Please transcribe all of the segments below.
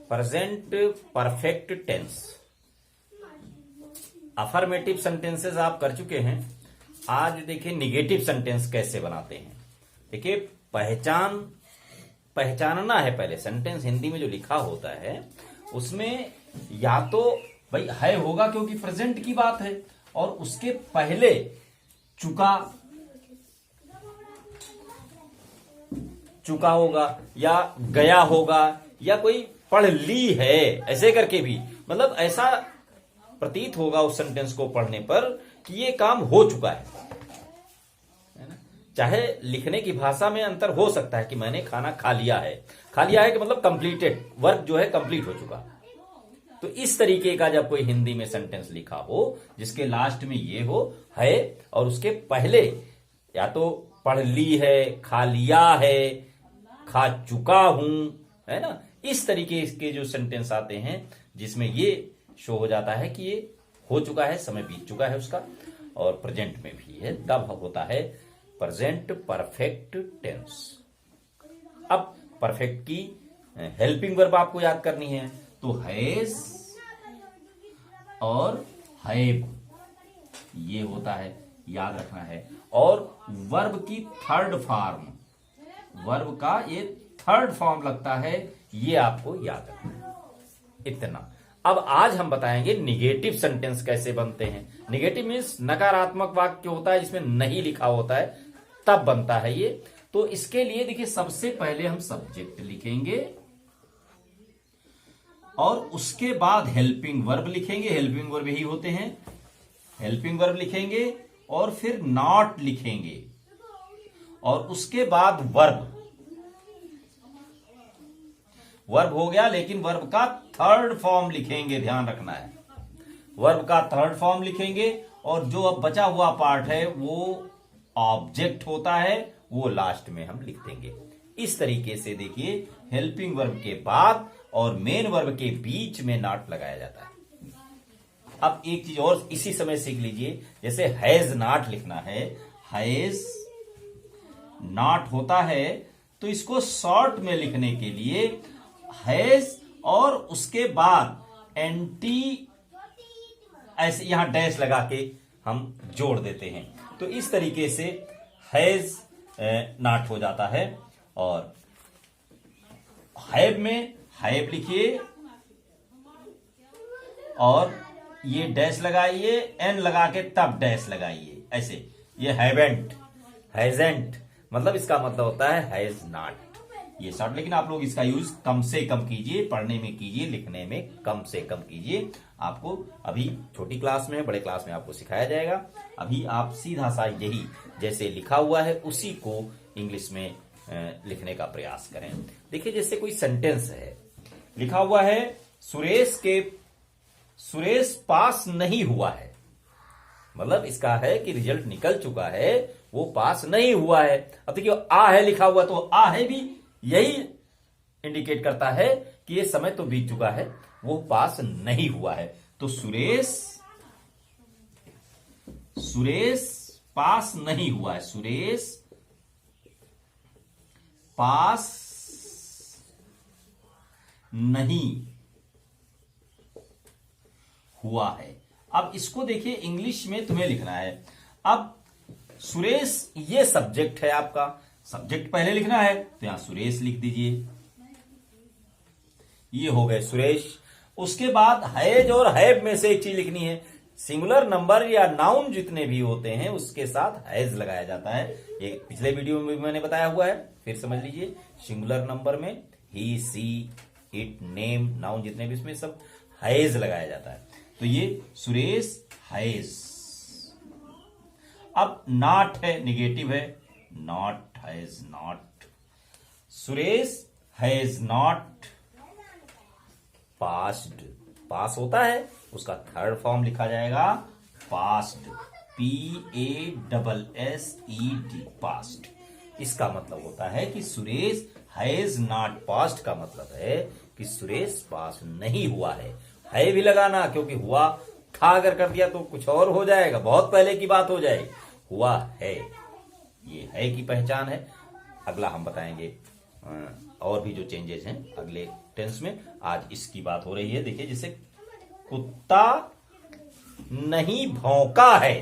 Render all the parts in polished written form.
Present perfect tense. Affirmative sentences आप कर चुके हैं। आज देखिए निगेटिव सेंटेंस कैसे बनाते हैं। देखिए पहचानना है पहले। सेंटेंस हिंदी में जो लिखा होता है उसमें या तो भाई है होगा क्योंकि प्रेजेंट की बात है, और उसके पहले चुका होगा या गया होगा या कोई पढ़ ली है, ऐसे करके भी मतलब ऐसा प्रतीत होगा उस सेंटेंस को पढ़ने पर कि ये काम हो चुका है ना। चाहे लिखने की भाषा में अंतर हो सकता है कि मैंने खाना खा लिया है कि मतलब कंप्लीटेड वर्क जो है कंप्लीट हो चुका। तो इस तरीके का जब कोई हिंदी में सेंटेंस लिखा हो जिसके लास्ट में ये हो है और उसके पहले या तो पढ़ ली है, खा लिया है, खा चुका हूं, है ना, इस तरीके के जो सेंटेंस आते हैं जिसमें ये शो हो जाता है कि ये हो चुका है, समय बीत चुका है उसका, और प्रेजेंट में भी है, तब होता है प्रेजेंट परफेक्ट टेंस। अब परफेक्ट की हेल्पिंग वर्ब आपको याद करनी है तो हैज और हैव ये होता है, याद रखना है। और वर्ब की थर्ड फॉर्म, वर्ब का ये थर्ड फॉर्म लगता है, ये आपको याद रखना है। इतना। अब आज हम बताएंगे निगेटिव सेंटेंस कैसे बनते हैं। निगेटिव मीन्स नकारात्मक वाक्य होता है जिसमें नहीं लिखा होता है, तब बनता है ये। तो इसके लिए देखिए सबसे पहले हम सब्जेक्ट लिखेंगे और उसके बाद हेल्पिंग वर्ब लिखेंगे। हेल्पिंग वर्ब यही होते हैं, हेल्पिंग वर्ब लिखेंगे और फिर नॉट लिखेंगे और उसके बाद वर्ब हो गया। लेकिन वर्ब का थर्ड फॉर्म लिखेंगे, ध्यान रखना है, वर्ब का थर्ड फॉर्म लिखेंगे और जो अब बचा हुआ पार्ट है वो ऑब्जेक्ट होता है, वो लास्ट में हम लिख देंगे। इस तरीके से देखिए हेल्पिंग वर्ब के बाद और मेन वर्ब के बीच में नॉट लगाया जाता है। अब एक चीज और इसी समय सीख लीजिए, जैसे हैज नॉट लिखना है, हैज नॉट होता है तो इसको शॉर्ट में लिखने के लिए हैज और उसके बाद एंटी ऐसे यहां डैश लगा के हम जोड़ देते हैं। तो इस तरीके से हैज नॉट हो जाता है। और हैव में हैव लिखिए और ये डैश लगाइए, एन लगा के तब डैश लगाइए, ऐसे। ये हैवेंट, हैजेंट, मतलब इसका मतलब होता है हैज नॉट, ये शॉर्ट। लेकिन आप लोग इसका यूज कम से कम कीजिए, पढ़ने में कीजिए, लिखने में कम से कम कीजिए। आपको अभी छोटी क्लास में, बड़े क्लास में आपको सिखाया जाएगा। अभी आप सीधा सा यही जैसे लिखा हुआ है उसी को इंग्लिश में लिखने का प्रयास करें। देखिए जैसे कोई सेंटेंस है, लिखा हुआ है सुरेश पास नहीं हुआ है, मतलब इसका है कि रिजल्ट निकल चुका है, वो पास नहीं हुआ है। अब देखिए आ है लिखा हुआ, तो आ है भी यही इंडिकेट करता है कि ये समय तो बीत चुका है, वो पास नहीं हुआ है। तो सुरेश पास नहीं हुआ है, सुरेश पास नहीं हुआ है। अब इसको देखिए इंग्लिश में तुम्हें लिखना है। अब सुरेश ये सब्जेक्ट है, आपका सब्जेक्ट पहले लिखना है तो यहां सुरेश लिख दीजिए, ये हो गए सुरेश। उसके बाद हैज और हैव में से एक चीज लिखनी है, सिंगुलर नंबर या नाउन जितने भी होते हैं उसके साथ हैज लगाया जाता है। ये पिछले वीडियो में भी मैंने बताया हुआ है, फिर समझ लीजिए। सिंगुलर नंबर में ही, सी, इट, नेम, नाउन जितने भी उसमें सब हैज लगाया जाता है। तो ये सुरेश हैज। अब नॉट है, निगेटिव है, not, has not. Suresh has not passed, pass होता है उसका थर्ड फॉर्म लिखा जाएगा पास्ड, PASSED, पास्ट। इसका मतलब होता है कि सुरेश हैज नॉट पास्ट का मतलब है कि सुरेश पास नहीं हुआ है भी लगाना, क्योंकि हुआ था अगर कर दिया तो कुछ और हो जाएगा, बहुत पहले की बात हो जाएगी। हुआ है, ये है की पहचान है। अगला हम बताएंगे और भी जो चेंजेस हैं अगले टेंस में, आज इसकी बात हो रही है। देखिए जैसे कुत्ता नहीं भौंका है।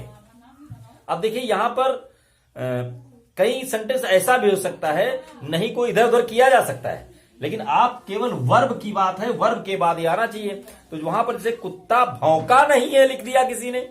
अब देखिए यहां पर कई सेंटेंस ऐसा भी हो सकता है, नहीं को इधर उधर किया जा सकता है, लेकिन आप केवल वर्ब की बात है, वर्ब के बाद ही आना चाहिए। तो वहां पर जैसे कुत्ता भौंका नहीं है लिख दिया किसी ने,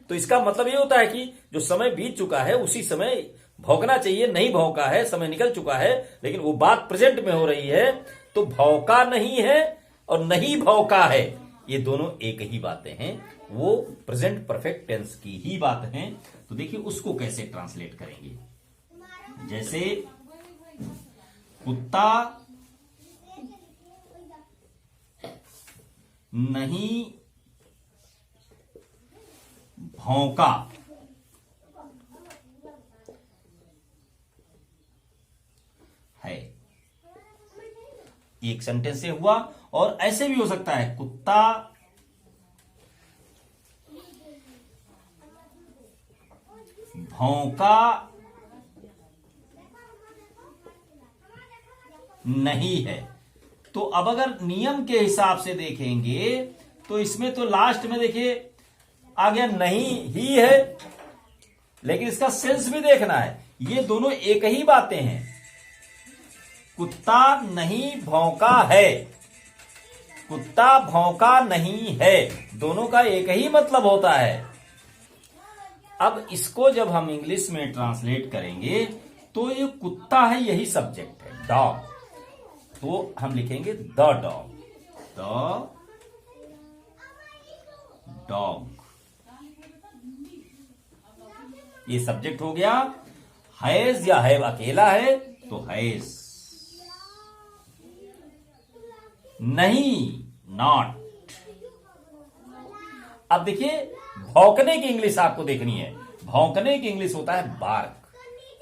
तो इसका मतलब ये होता है कि जो समय बीत चुका है उसी समय भौंकना चाहिए, नहीं भौंका है, समय निकल चुका है, लेकिन वो बात प्रेजेंट में हो रही है। तो भौंका नहीं है और नहीं भौंका है, ये दोनों एक ही बातें हैं, वो प्रेजेंट परफेक्ट टेंस की ही बात हैं। तो देखिए उसको कैसे ट्रांसलेट करेंगे। जैसे कुत्ता नहीं भौंका, है, एक सेंटेंस से हुआ। और ऐसे भी हो सकता है कुत्ता भौंका नहीं है। तो अब अगर नियम के हिसाब से देखेंगे तो इसमें तो लास्ट में देखिए आ गया नहीं ही है, लेकिन इसका सेंस भी देखना है। ये दोनों एक ही बातें हैं। कुत्ता नहीं भौंका है, कुत्ता भौंका नहीं है, दोनों का एक ही मतलब होता है। अब इसको जब हम इंग्लिश में ट्रांसलेट करेंगे तो ये कुत्ता है, यही सब्जेक्ट है, डॉग। तो हम लिखेंगे द डॉग, द डॉग, ये सब्जेक्ट हो गया। हैज या हैव अकेला है तो हैज, नहीं नॉट। अब देखिए भौंकने की इंग्लिश आपको देखनी है। भौंकने की इंग्लिश होता है बार्क,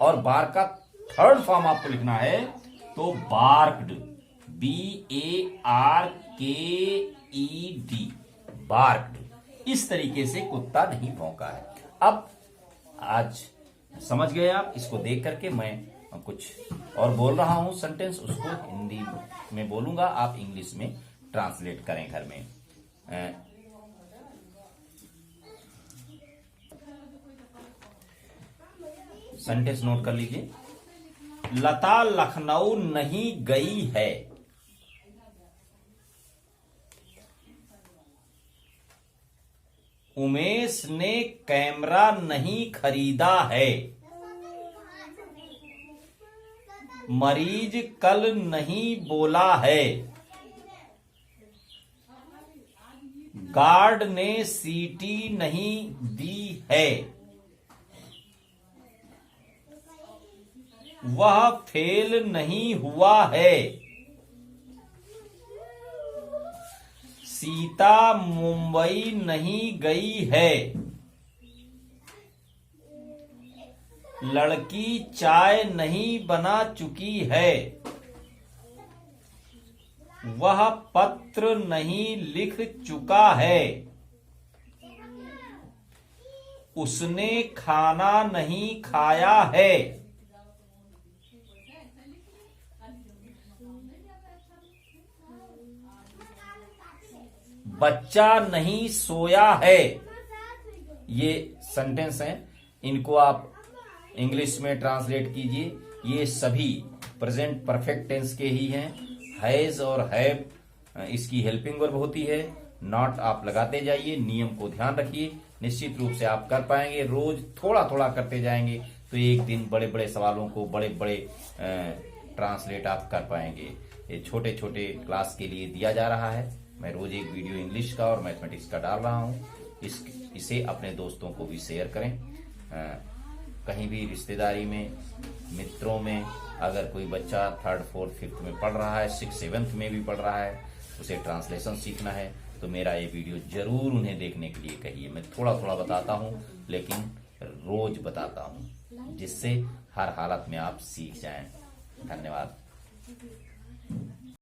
और बार्क का थर्ड फॉर्म आपको लिखना है तो बार्क्ड, BARKED, बार्क्ड। इस तरीके से कुत्ता नहीं भौंका है। अब आज समझ गए आप। इसको देख करके मैं कुछ और बोल रहा हूं सेंटेंस, उसको हिंदी में बोलूंगा, आप इंग्लिश में ट्रांसलेट करें घर में। सेंटेंस नोट कर लीजिए। लता लखनऊ नहीं गई है। उमेश ने कैमरा नहीं खरीदा है। मरीज कल नहीं बोला है। गार्ड ने सीटी नहीं दी है। वह फेल नहीं हुआ है। सीता मुंबई नहीं गई है। लड़की चाय नहीं बना चुकी है। वह पत्र नहीं लिख चुका है। उसने खाना नहीं खाया है। बच्चा नहीं सोया है। ये सेंटेंस हैं, इनको आप इंग्लिश में ट्रांसलेट कीजिए। ये सभी प्रेजेंट परफेक्ट टेंस के ही हैं। हैज और हैव इसकी हेल्पिंग वर्ब होती है। नॉट आप लगाते जाइए, नियम को ध्यान रखिए, निश्चित रूप से आप कर पाएंगे। रोज थोड़ा थोड़ा करते जाएंगे तो एक दिन बड़े बड़े सवालों को बड़े बड़े ट्रांसलेट आप कर पाएंगे। ये छोटे छोटे क्लास के लिए दिया जा रहा है। मैं रोज एक वीडियो इंग्लिश का और मैथमेटिक्स का डाल रहा हूँ। इसे अपने दोस्तों को भी शेयर करें। कहीं भी रिश्तेदारी में, मित्रों में अगर कोई बच्चा 3rd 4th 5th में पढ़ रहा है, 6th 7th में भी पढ़ रहा है, उसे ट्रांसलेशन सीखना है, तो मेरा ये वीडियो जरूर उन्हें देखने के लिए कहिए। मैं थोड़ा थोड़ा बताता हूँ, लेकिन रोज बताता हूँ, जिससे हर हालत में आप सीख जाएं। धन्यवाद।